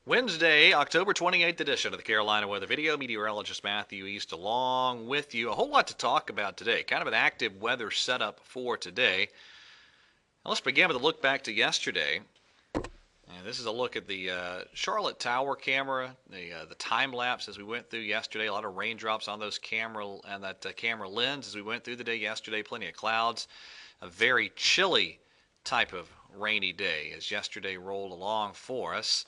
Wednesday, October 28th edition of the Carolina Weather Video. Meteorologist Matthew East along with you. A whole lot to talk about today. Kind of an active weather setup for today. Now let's begin with a look back to yesterday. And this is a look at the Charlotte Tower camera, the time lapse as we went through yesterday. A lot of raindrops on those camera and that camera lens as we went through the day yesterday. Plenty of clouds. A very chilly type of rainy day as yesterday rolled along for us.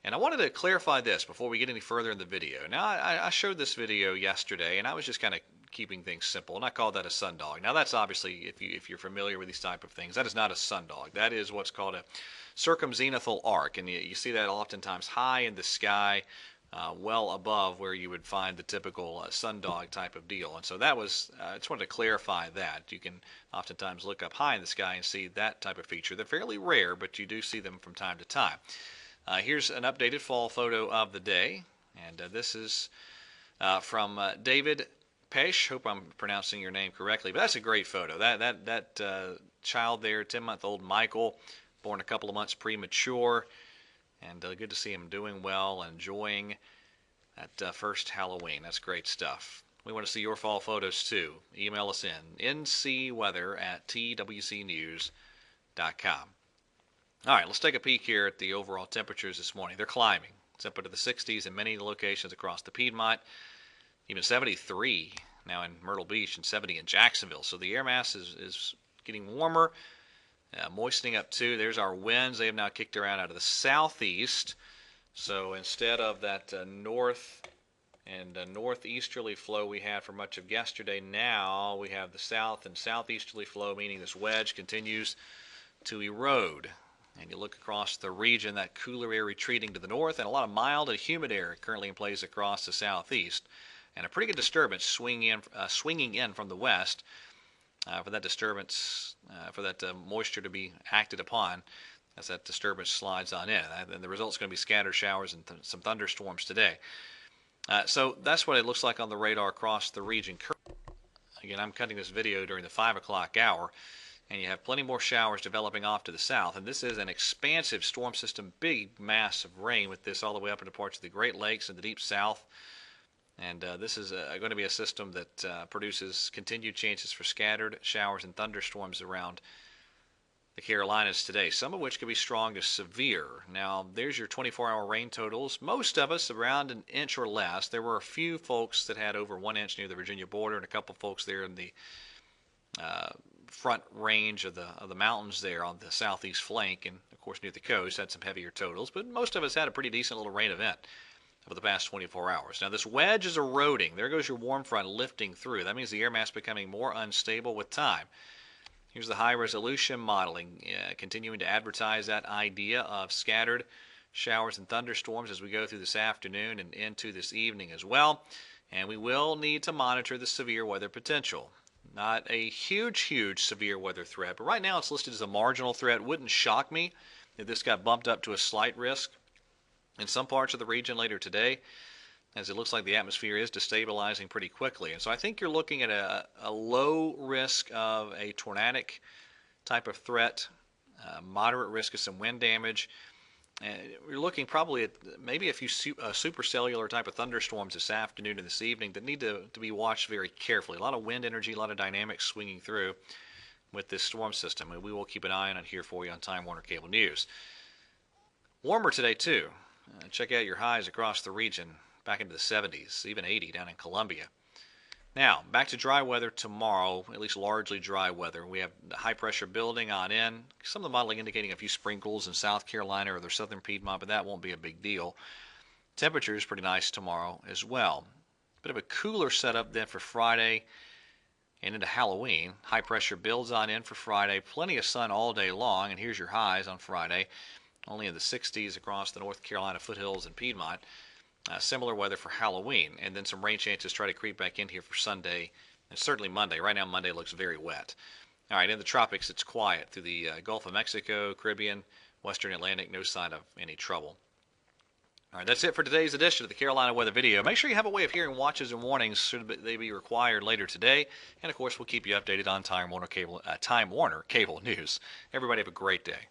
And I wanted to clarify this before we get any further in the video. Now, I showed this video yesterday, and I was just kind of keeping things simple, and I called that a sundog. Now, that's obviously, if you're familiar with these type of things, that is not a sundog. That is what's called a circumzenithal arc, and you see that oftentimes high in the sky, well above where you would find the typical sundog type of deal. And so that was, I just wanted to clarify that. You can oftentimes look up high in the sky and see that type of feature. They're fairly rare, but you do see them from time to time. Here's an updated fall photo of the day, and this is from David Pesh. Hope I'm pronouncing your name correctly, but that's a great photo. That child there, 10-month-old Michael, born a couple of months premature, and good to see him doing well, enjoying that first Halloween. That's great stuff. We want to see your fall photos too. Email us in ncweather@twcnews.com. All right, let's take a peek here at the overall temperatures this morning. They're climbing. It's up into the 60s in many locations across the Piedmont, even 73 now in Myrtle Beach and 70 in Jacksonville. So the air mass is getting warmer, moistening up too. There's our winds. They have now kicked around out of the southeast. So instead of that north and northeasterly flow we had for much of yesterday, now we have the south and southeasterly flow, meaning this wedge continues to erode. And you look across the region, that cooler air retreating to the north, and a lot of mild and humid air currently in place across the southeast. And a pretty good disturbance swinging in from the west for that disturbance, for that moisture to be acted upon as that disturbance slides on in. And the result's going to be scattered showers and some thunderstorms today. So that's what it looks like on the radar across the region. Again, I'm cutting this video during the 5 o'clock hour. And you have plenty more showers developing off to the south. And this is an expansive storm system, big mass of rain with this all the way up into parts of the Great Lakes and the deep south. And this is going to be a system that produces continued chances for scattered showers and thunderstorms around the Carolinas today, some of which could be strong to severe. Now, there's your 24-hour rain totals. Most of us around an inch or less. There were a few folks that had over 1 inch near the Virginia border and a couple folks there in the front range of the mountains there on the southeast flank, and of course near the coast had some heavier totals, but most of us had a pretty decent little rain event over the past 24 hours. Now this wedge is eroding. There goes your warm front lifting through. That means the air mass becoming more unstable with time. Here's the high resolution modeling continuing to advertise that idea of scattered showers and thunderstorms as we go through this afternoon and into this evening as well. And we will need to monitor the severe weather potential. Not a huge severe weather threat, but right now it's listed as a marginal threat. Wouldn't shock me if this got bumped up to a slight risk in some parts of the region later today, as it looks like the atmosphere is destabilizing pretty quickly. And so I think you're looking at a low risk of a tornadic type of threat, moderate risk of some wind damage. And we're looking probably at maybe a few supercellular type of thunderstorms this afternoon and this evening that need to be watched very carefully. A lot of wind energy, a lot of dynamics swinging through with this storm system. And we will keep an eye on it here for you on Time Warner Cable News. Warmer today, too. Check out your highs across the region, back into the 70s, even 80 down in Columbia. Now, back to dry weather tomorrow, at least largely dry weather. We have the high pressure building on in. Some of the modeling indicating a few sprinkles in South Carolina or the southern Piedmont, but that won't be a big deal. Temperature is pretty nice tomorrow as well. Bit of a cooler setup then for Friday and into Halloween. High pressure builds on in for Friday. Plenty of sun all day long, and here's your highs on Friday. Only in the 60s across the North Carolina foothills and Piedmont. Similar weather for Halloween, and then some rain chances try to creep back in here for Sunday and certainly Monday. Right now, Monday looks very wet. All right, in the tropics, it's quiet through the Gulf of Mexico, Caribbean, Western Atlantic. No sign of any trouble. All right, that's it for today's edition of the Carolina Weather Video. Make sure you have a way of hearing watches and warnings should they be required later today. And, of course, we'll keep you updated on Time Warner Cable News. Everybody have a great day.